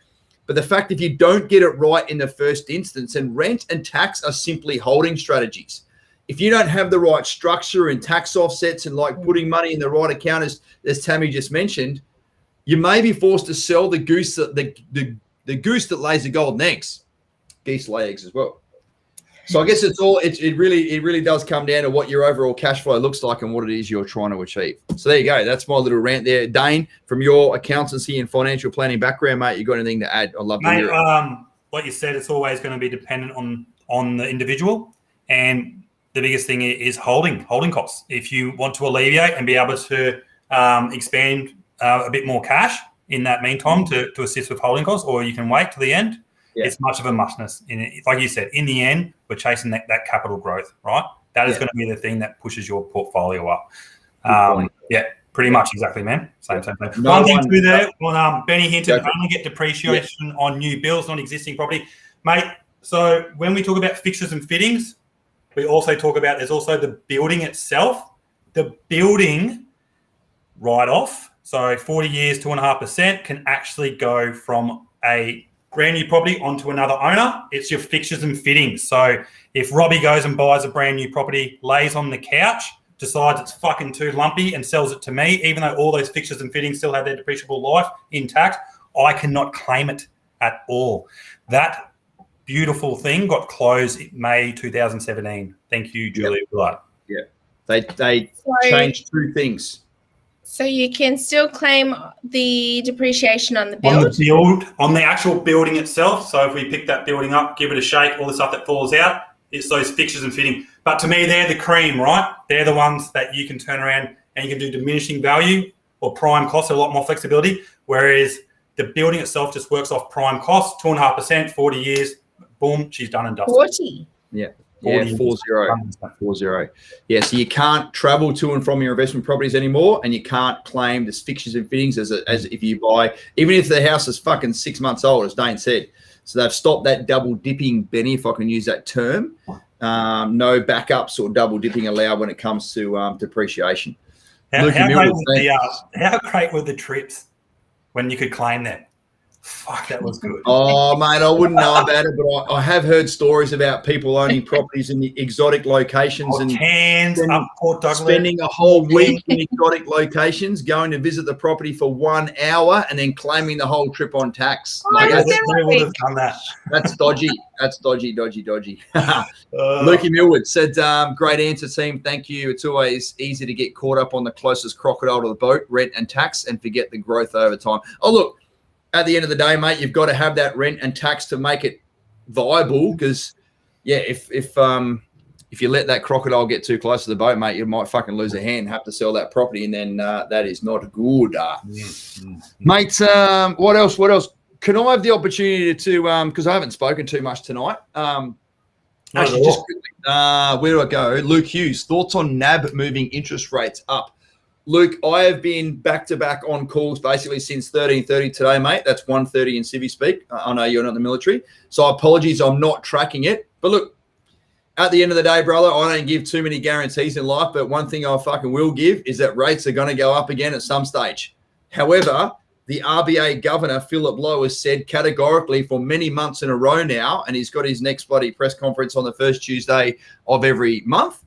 But the fact, if you don't get it right in the first instance, and rent and tax are simply holding strategies. If you don't have the right structure and tax offsets and like putting money in the right account, as Tammy just mentioned, you may be forced to sell the goose the goose that lays the golden eggs. Geese lay eggs as well. So I guess it really does come down to what your overall cash flow looks like and what it is you're trying to achieve. So there you go. That's my little rant there. Dane, from your accountancy and financial planning background, mate, you got anything to add? I'd love to hear it. Like you said, it's always going to be dependent on the individual, and the biggest thing is holding costs. If you want to alleviate and be able to expand a bit more cash in that meantime to assist with holding costs, or you can wait to the end, it's much of a muchness. Like you said, in the end, we're chasing that capital growth, right? That is going to be the thing that pushes your portfolio up. Pretty much exactly, man. Same thing. One thing too there, Benny hinted, only get depreciation on new builds, not existing property. Mate, so when we talk about fixtures and fittings, we also talk about there's also the building itself. The building write-off, so 40 years, 2.5%, can actually go from a brand new property onto another owner. It's your fixtures and fittings. So if Robbie goes and buys a brand new property, lays on the couch, decides it's fucking too lumpy and sells it to me, even though all those fixtures and fittings still have their depreciable life intact, I cannot claim it at all. That beautiful thing got closed in May 2017. Thank you, Julia. Yeah. They changed two things. So you can still claim the depreciation on the build? On the actual building itself. So if we pick that building up, give it a shake, all the stuff that falls out, it's those fixtures and fitting. But to me, they're the cream, right? They're the ones that you can turn around and you can do diminishing value or prime costs, a lot more flexibility, whereas the building itself just works off prime costs, 2.5%, 40 years, boom, she's done and dusted. 40? Yeah. Yeah, 40. Yeah, so you can't travel to and from your investment properties anymore, and you can't claim the fixtures and fittings as if you buy, even if the house is fucking 6 months old, as Dane said. So they've stopped that double dipping, Benny, if I can use that term. No backups or double dipping allowed when it comes to depreciation. How great were the trips when you could claim them? Fuck, that was good. Oh, mate, I wouldn't know about it, but I have heard stories about people owning properties in the exotic locations spending a whole week in exotic locations, going to visit the property for 1 hour and then claiming the whole trip on tax. Would have done that. That's dodgy. That's dodgy. Lukey Millwood said, great answer, team. Thank you. It's always easy to get caught up on the closest crocodile to the boat, rent and tax, and forget the growth over time. Oh, look. At the end of the day, mate, you've got to have that rent and tax to make it viable. Because, if you let that crocodile get too close to the boat, mate, you might fucking lose a hand, have to sell that property, and then that is not good. Mate, what else? Can I have the opportunity to because I haven't spoken too much tonight. Actually, just quickly, where do I go? Luke Hughes, thoughts on NAB moving interest rates up? Luke, I have been back-to-back on calls basically since 13:30 today, mate. That's 1:30 in civvy speak. I know you're not in the military, so apologies, I'm not tracking it. But look, at the end of the day, brother, I don't give too many guarantees in life, but one thing I fucking will give is that rates are going to go up again at some stage. However, the RBA governor, Philip Lowe, has said categorically for many months in a row now, and he's got his next bloody press conference on the first Tuesday of every month,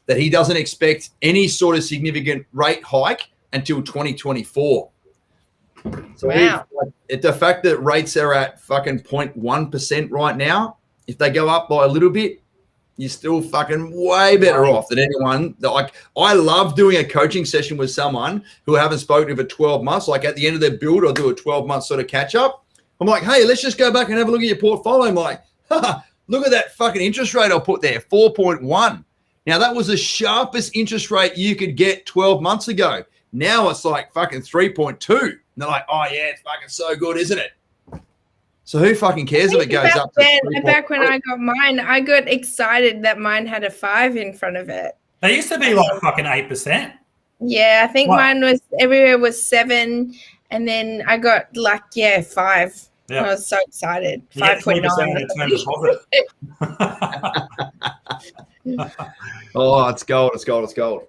that he doesn't expect any sort of significant rate hike until 2024. So wow. The fact that rates are at fucking 0.1% right now, if they go up by a little bit, you're still fucking way better off than anyone. Like, I love doing a coaching session with someone who I haven't spoken to for 12 months. Like at the end of their build, I'll do a 12-month sort of catch up. I'm like, hey, let's just go back and have a look at your portfolio. I'm like, look at that fucking interest rate I put there, 4.1. Now, that was the sharpest interest rate you could get 12 months ago. Now it's like fucking 3.2. And they're like, oh, yeah, it's fucking so good, isn't it? So who fucking cares if it goes up to back when I got mine, I got excited that mine had a 5 in front of it. They used to be like fucking 8%. Yeah, I think mine was everywhere was 7, and then I got 5. Yeah. I was so excited. 5.9. Oh, it's gold! It's gold! It's gold!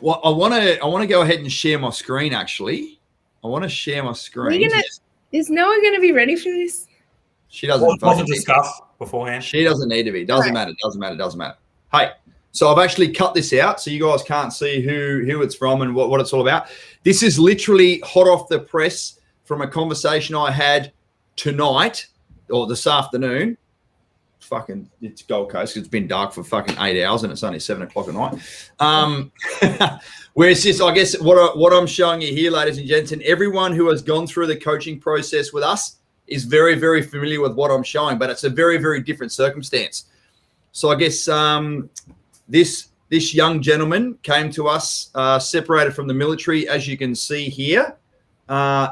Well, I want to go ahead and share my screen. Actually, I want to share my screen. Is Noah going to be ready for this? She doesn't. Wasn't discussed beforehand. She doesn't need to be. Doesn't matter. Doesn't matter. Hey, so I've actually cut this out so you guys can't see who it's from and what it's all about. This is literally hot off the press from a conversation I had tonight or this afternoon. It's Gold Coast. It's been dark for fucking 8 hours and it's only 7 o'clock at night. Where it's just, I guess, what I'm showing you here, ladies and gents, and everyone who has gone through the coaching process with us is very, very familiar with what I'm showing, but it's a very, very different circumstance. So I guess this young gentleman came to us, separated from the military, as you can see here,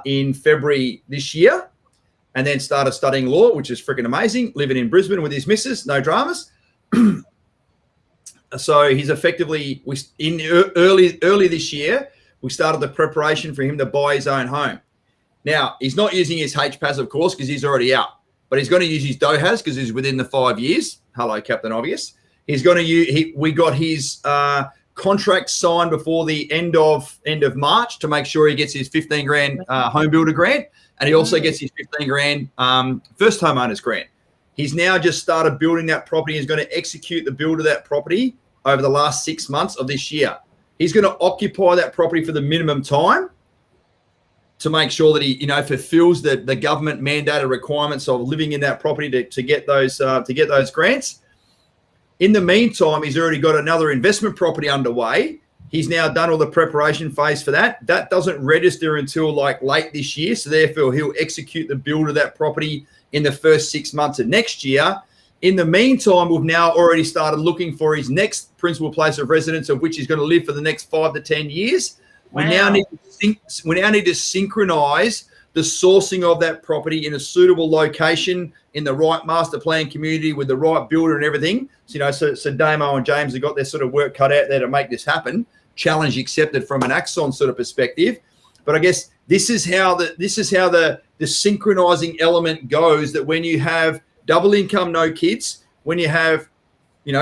in February this year, and then started studying law, which is freaking amazing, living in Brisbane with his missus, no dramas. So he's effectively, early this year, we started the preparation for him to buy his own home. Now, he's not using his HPAS, of course, because he's already out, but he's going to use his DOHAS because he's within the 5 years. Hello, Captain Obvious. He's going to use, we got his contract signed before the end of March to make sure he gets his 15 grand home builder grant, and he also gets his 15 grand first homeowners grant. He's now just started building that property. He's going to execute the build of that property over the last 6 months of this year. He's going to occupy that property for the minimum time to make sure that he, fulfills the government mandated requirements of living in that property to get those grants. In the meantime, he's already got another investment property underway. He's now done all the preparation phase for that. That doesn't register until late this year. So therefore, he'll execute the build of that property in the first 6 months of next year. In the meantime, we've now already started looking for his next principal place of residence, of which he's going to live for the next 5 to 10 years. Wow. We now need to synchronize the sourcing of that property in a suitable location in the right master plan community with the right builder and everything. So Damo and James have got their sort of work cut out there to make this happen. Challenge accepted from an Axon sort of perspective. But I guess this is how the synchronizing element goes, that when you have double income, no kids, when you have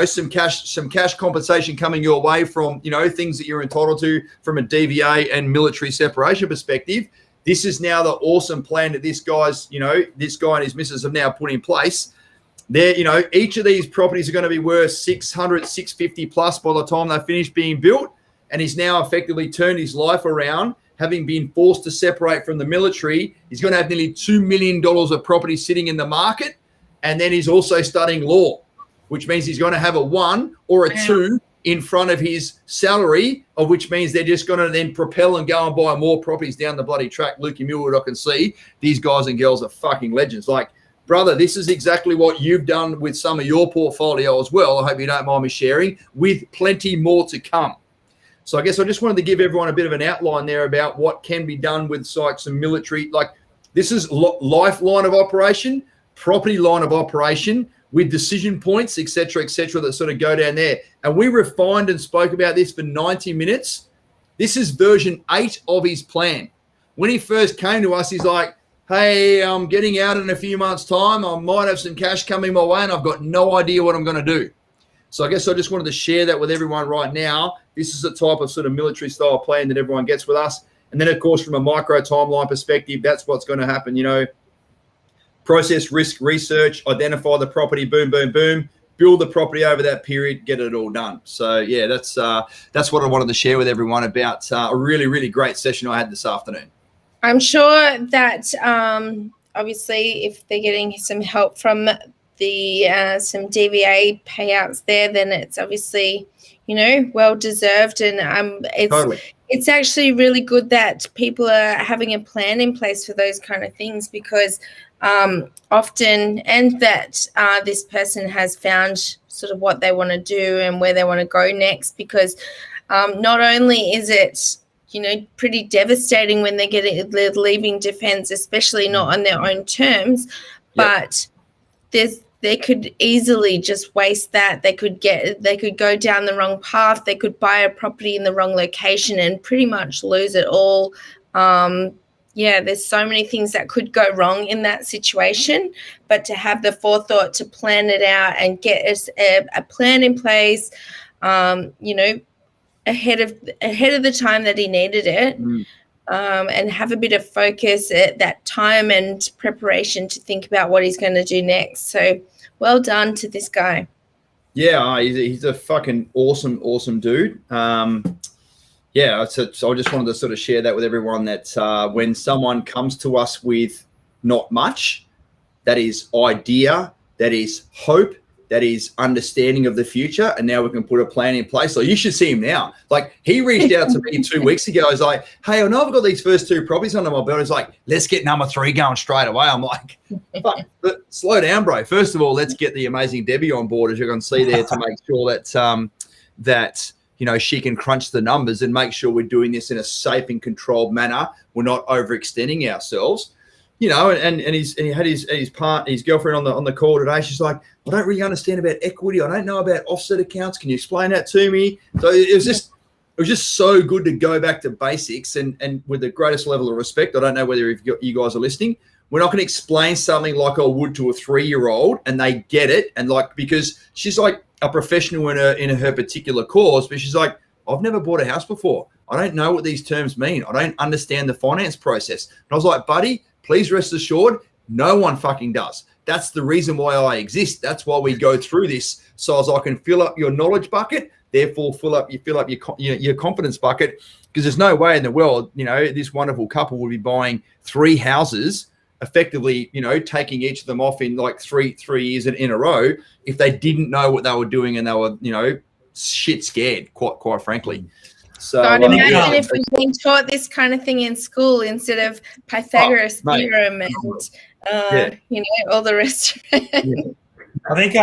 some cash compensation coming your way from things that you're entitled to from a DVA and military separation perspective, this is now the awesome plan that this guy and his missus have now put in place. Each of these properties are going to be worth 600, 650 plus by the time they finish being built. And he's now effectively turned his life around, having been forced to separate from the military. He's going to have nearly $2 million of property sitting in the market. And then he's also studying law, which means he's going to have a 1 or a 2 in front of his salary, of which means they're just going to then propel and go and buy more properties down the bloody track. Lukey Millwood, I can see these guys and girls are fucking legends. Brother, this is exactly what you've done with some of your portfolio as well. I hope you don't mind me sharing, with plenty more to come. So I guess I just wanted to give everyone a bit of an outline there about what can be done with some military. This is life line of operation, property line of operation, with decision points, et cetera, that sort of go down there. And we refined and spoke about this for 90 minutes. This is version 8 of his plan. When he first came to us, he's like, hey, I'm getting out in a few months' time. I might have some cash coming my way, and I've got no idea what I'm going to do. So I guess I just wanted to share that with everyone right now. This is the type of sort of military-style plan that everyone gets with us. And then, of course, from a micro timeline perspective, that's what's going to happen, process risk research, identify the property, boom, boom, boom, build the property over that period, get it all done. So, yeah, that's what I wanted to share with everyone about a really, really great session I had this afternoon. I'm sure that obviously if they're getting some help from the some DVA payouts there, then it's obviously, well-deserved. And it's actually really good that people are having a plan in place for those kind of things, because often, and that this person has found sort of what they want to do and where they want to go next, because not only is it, pretty devastating when they're leaving defense, especially not on their own terms, but there's they could easily just waste that. They could go down the wrong path. They could buy a property in the wrong location and pretty much lose it all. There's so many things that could go wrong in that situation, but to have the forethought to plan it out and get us a plan in place, ahead of the time that he needed it. And have a bit of focus at that time and preparation to think about what he's going to do next. So well done to this guy. Yeah, he's a fucking awesome dude. So I just wanted to sort of share that with everyone that when someone comes to us with not much, that is idea, that is hope, that is understanding of the future, and now we can put a plan in place. So you should see him now. Like, he reached out to me 2 weeks ago. He's like, hey, I know I've got these first 2 properties under my belt. He's like, let's get number 3 going straight away. I'm like, fuck, slow down, bro. First of all, let's get the amazing Debbie on board, as you're going to see there, to make sure that she can crunch the numbers and make sure we're doing this in a safe and controlled manner. We're not overextending ourselves. And he had his girlfriend on the call today. She's like, I don't really understand about equity. I don't know about offset accounts. Can you explain that to me? So it was just so good to go back to basics and with the greatest level of respect. I don't know whether you guys are listening. We're not going to explain something like I would to a 3-year-old, and they get it. And because she's like a professional in her particular cause, but she's like, I've never bought a house before. I don't know what these terms mean. I don't understand the finance process. And I was like, buddy, please rest assured, no one fucking does. That's the reason why I exist. That's why we go through this, so as I can fill up your knowledge bucket, therefore fill up your confidence bucket. Because there's no way in the world, this wonderful couple would be buying 3 houses, effectively, taking each of them off in like three years in a row, if they didn't know what they were doing and they were, shit scared, quite frankly. So God, imagine if we'd been taught this kind of thing in school instead of Pythagoras theorem and all the rest of it. Yeah. I think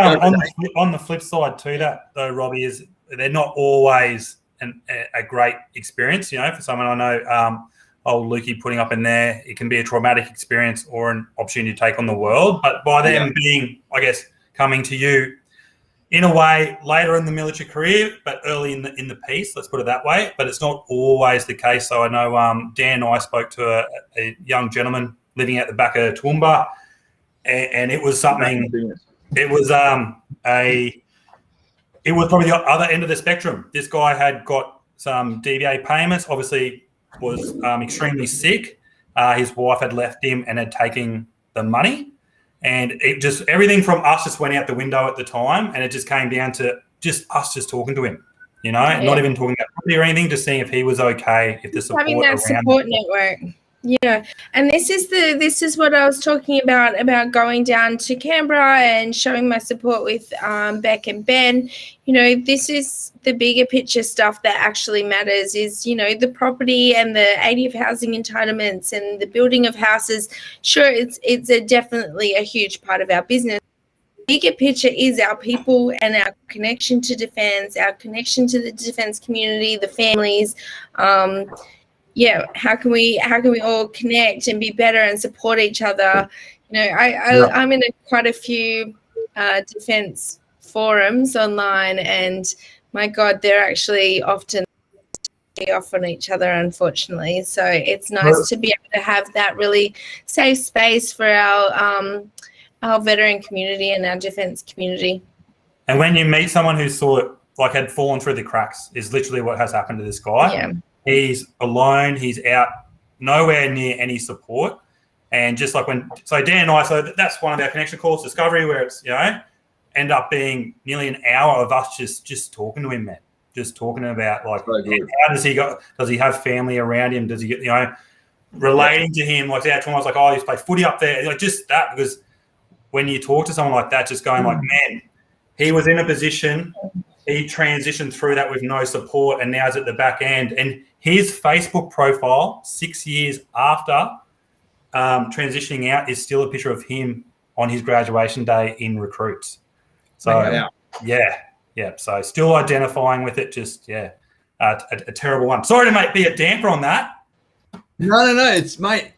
on the flip side to that, though, Robbie, is they're not always a great experience. For someone I know, old Lukey putting up in there, it can be a traumatic experience or an opportunity to take on the world. But by them being, I guess, coming to you in a way later in the military career, but early in the piece, let's put it that way. But it's not always the case. So I know Dan and I spoke to a young gentleman living at the back of Toowoomba, and it was something. It was it was probably the other end of the spectrum. This guy had got some DVA payments. Obviously, was extremely sick. His wife had left him and had taken the money. And it just, everything from us just went out the window at the time, and it just came down to just us just talking to him, not even talking about property or anything, just seeing if he was okay, if the support having that support network. Yeah, and this is what I was talking about going down to Canberra and showing my support with Beck and Ben. This is the bigger picture stuff that actually matters. Is the property and the ADF housing entitlements and the building of houses. Sure, it's definitely a huge part of our business. The bigger picture is our people and our connection to defence, our connection to the defence community, the families. How can we all connect and be better and support each other? I'm in quite a few defence forums online, and my God, they're actually often off on each other, unfortunately. So it's nice to be able to have that really safe space for our veteran community and our defence community. And when you meet someone who had fallen through the cracks, is literally what has happened to this guy. Yeah. He's alone. He's out nowhere near any support. And just like Dan and I, that's one of our connection calls, Discovery, where it's, end up being nearly an hour of us just talking to him, man. Just talking about how does he have family around him? Does he get, relating to him? Like our time, I was like, oh, he's played footy up there. Like just that, because when you talk to someone like that, just going like, man, he was in a position, he transitioned through that with no support, and now he's at the back end. And his Facebook profile 6 years after transitioning out is still a picture of him on his graduation day in recruits. So, yeah. So still identifying with it, just, a terrible one. Sorry to be a damper on that. No, it's, mate.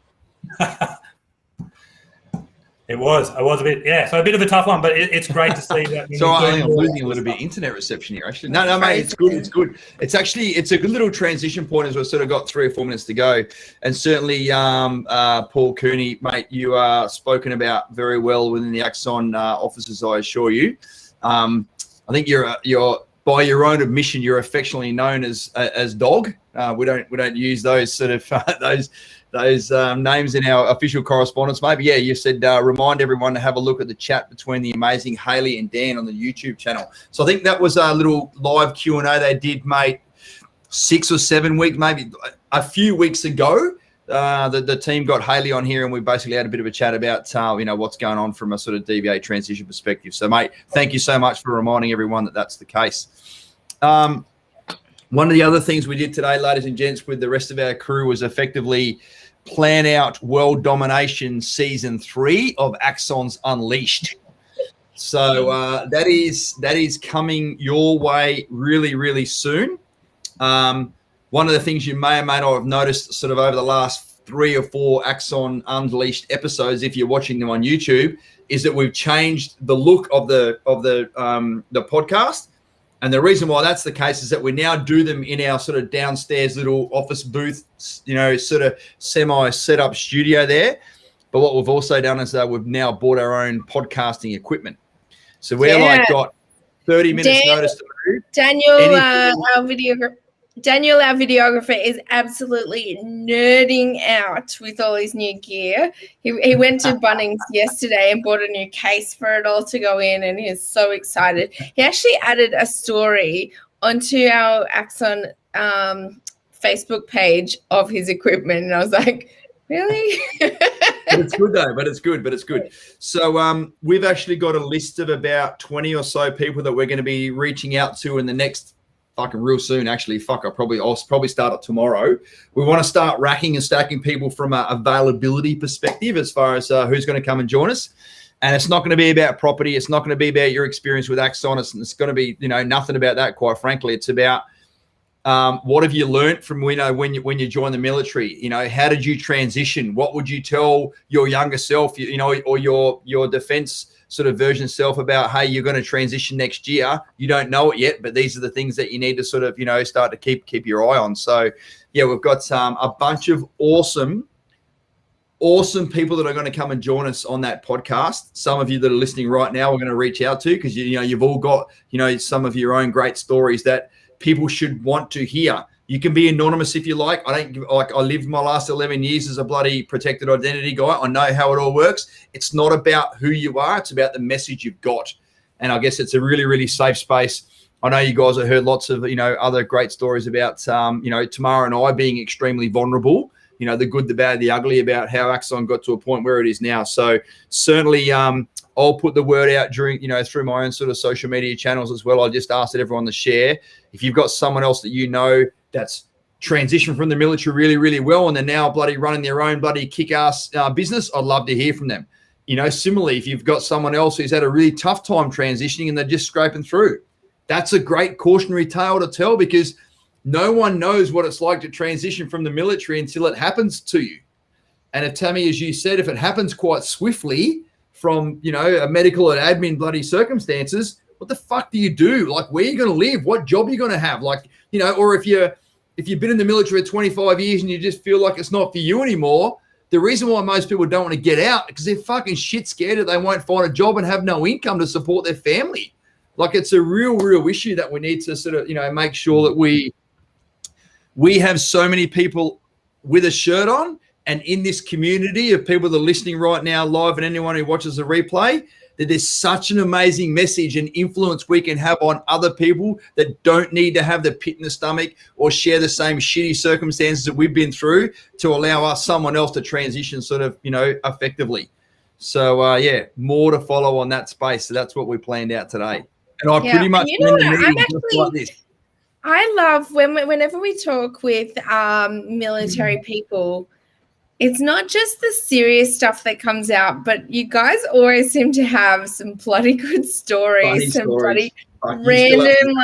It was a bit, so a bit of a tough one, but it's great to see that. So I'm losing a little bit of internet reception here, actually. No, mate, it's good. It's good. It's a good little transition point as we've sort of got 3 or 4 minutes to go. And certainly, Paul Cooney, mate, you are spoken about very well within the Axon offices, I assure you. I think you're by your own admission, you're affectionately known as Dog. We don't use those sort of those names in our official correspondence, mate. But yeah, you said remind everyone to have a look at the chat between the amazing Haley and Dan on the YouTube channel. So I think that was a little live Q&A they did, mate, 6 or 7 weeks, maybe a few weeks ago. The team got Haley on here, and we basically had a bit of a chat about what's going on from a sort of DVA transition perspective. So, mate, thank you so much for reminding everyone that that's the case. One of the other things we did today, ladies and gents, with the rest of our crew was effectively plan out World Domination Season 3 of Axons Unleashed. So that is coming your way really, really soon. One of the things you may or may not have noticed sort of over the last 3 or 4 Axon Unleashed episodes, if you're watching them on YouTube, is that we've changed the look of the podcast. And the reason why that's the case is that we now do them in our sort of downstairs little office booth, sort of semi set up studio there. But what we've also done is that we've now bought our own podcasting equipment. So we're got 30 minutes notice to move. Daniel, our videographer, is absolutely nerding out with all his new gear. He went to Bunnings yesterday and bought a new case for it all to go in, and he's so excited. He actually added a story onto our Axon Facebook page of his equipment, and I was like, really? But it's good though. But it's good. So we've actually got a list of about 20 or so people that we're going to be reaching out to in the next fucking real soon. Actually, I'll probably start it tomorrow. We want to start racking and stacking people from a availability perspective as far as who's going to come and join us. And it's not going to be about property. It's not going to be about your experience with Axon. It's going to be nothing about that. Quite frankly, it's about what have you learned from when you join the military? How did you transition? What would you tell your younger self? Or your defense sort of version self about, hey, you're going to transition next year. You don't know it yet, but these are the things that you need to sort of start to keep your eye on. So yeah, we've got a bunch of awesome people that are going to come and join us on that podcast. Some of you that are listening right now we're going to reach out to, because you've all got some of your own great stories that people should want to hear. You can be anonymous if you like. I lived my last 11 years as a bloody protected identity guy. I know how it all works. It's not about who you are. It's about the message you've got. And I guess it's a really, really safe space. I know you guys have heard lots of, other great stories about, Tamara and I being extremely vulnerable, the good, the bad, the ugly, about how Axon got to a point where it is now. So certainly I'll put the word out during, through my own sort of social media channels as well. I just asked everyone to share. If you've got someone else that that's transitioned from the military really, really well, and they're now bloody running their own bloody kick-ass business, I'd love to hear from them. Similarly, if you've got someone else who's had a really tough time transitioning and they're just scraping through, that's a great cautionary tale to tell, because no one knows what it's like to transition from the military until it happens to you. And if Tammy, as you said, if it happens quite swiftly from, a medical and admin bloody circumstances, what the fuck do you do? Like, where are you going to live? What job are you going to have? Like, or if you've been in the military for 25 years and you just feel like it's not for you anymore, the reason why most people don't want to get out, because they're fucking shit scared that they won't find a job and have no income to support their family. Like, it's a real issue that we need to sort of, make sure that we have so many people with a shirt on, and in this community of people that are listening right now live, and anyone who watches the replay, that there's such an amazing message and influence we can have on other people that don't need to have the pit in the stomach or share the same shitty circumstances that we've been through to allow someone else to transition sort of, effectively. So, more to follow on that space. So that's what we planned out today. And I pretty much end the meeting just like this. I love whenever we talk with military people, it's not just the serious stuff that comes out, but you guys always seem to have some bloody good stories, bloody random,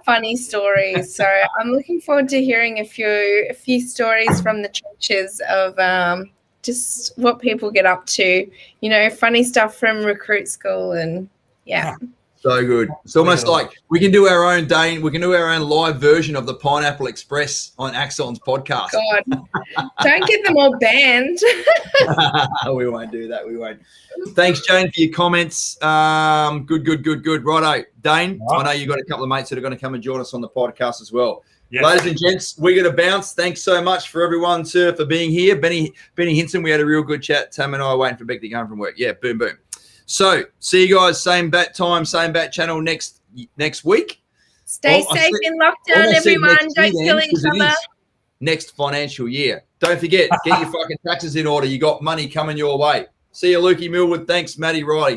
funny stories. So I'm looking forward to hearing a few stories from the trenches of just what people get up to, you know, funny stuff from recruit school and yeah. So good. It's almost like we can do our own, Dane. We can do our own live version of the Pineapple Express on Axon's podcast. God, don't get them all banned. We won't do that. We won't. Thanks, Jane, for your comments. Good. Righto, Dane. I know you've got a couple of mates that are going to come and join us on the podcast as well. Yes. Ladies and gents, we're going to bounce. Thanks so much for everyone, sir, for being here. Benny Hinson, we had a real good chat. Tam and I are waiting for Beck to go home from work. Yeah, boom. So, see you guys, same bat time, same bat channel next week. Stay safe in lockdown, everyone. Don't kill each other. Next financial year. Don't forget, get your fucking taxes in order. You got money coming your way. See you, Lukey Millwood. Thanks, Matty Riley.